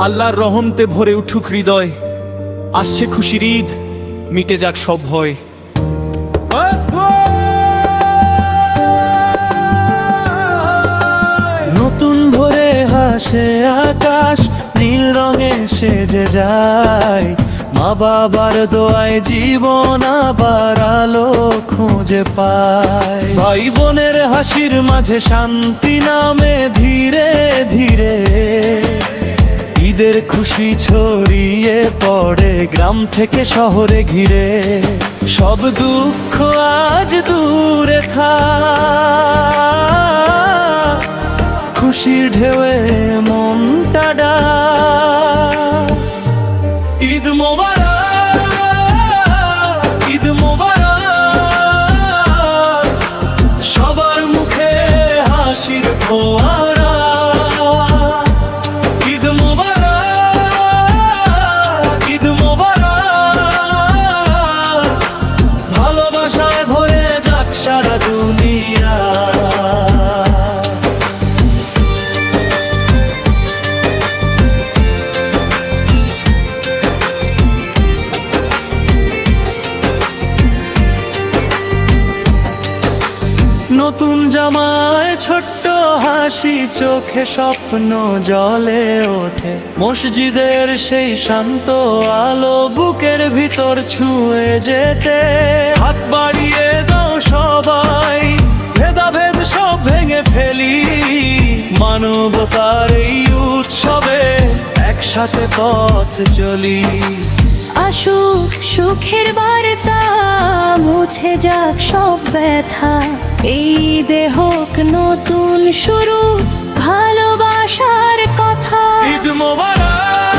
আল্লাহর রহমতে ভরে উঠুক হৃদয়, আসছে খুশির ঈদ, মিটে যাক সব ভয়। নতুন ভোরে হাসে আকাশ, নীল রঙে সেজে যায়। মা বাবার দোয়ায় জীবন আবার আলো খুঁজে পায়। ভাই বোনের হাসির মাঝে শান্তি নামে ধীরে ধীরে। ঈদের খুশি ছড়িয়ে পড়ে গ্রাম থেকে শহরে ঘিরে। সব দুঃখ আজ দূরে থাক, খুশির ঢেউয়ে মনটা ডাক। ঈদ মোবারক, ঈদ মোবারক, সবার মুখে হাসির ফোয়ারা। ঈদ মোবারক, ঈদ মোবারক, ভালোবাসায় ভরে যাক সারা দুনিয়া। নতুন জামায় ছোট্ট হাসি, চোখে স্বপ্ন জ্বলে ওঠে। মসজিদের সেই শান্ত আলো বুকের ভিতর ছুঁয়ে যেতে। হাত বাড়িয়ে দাও সবাই, ভেদাভেদ সব ভেঙে ফেলি। মানবতার এই উৎসবে একসাথে পথ চলি। আসুক সুখের বার্তা, মুছে যাক সব ব্যথা। এই দেহ হোক নতুন শুরু, ভালোবাসার কথা। ঈদ মোবারক।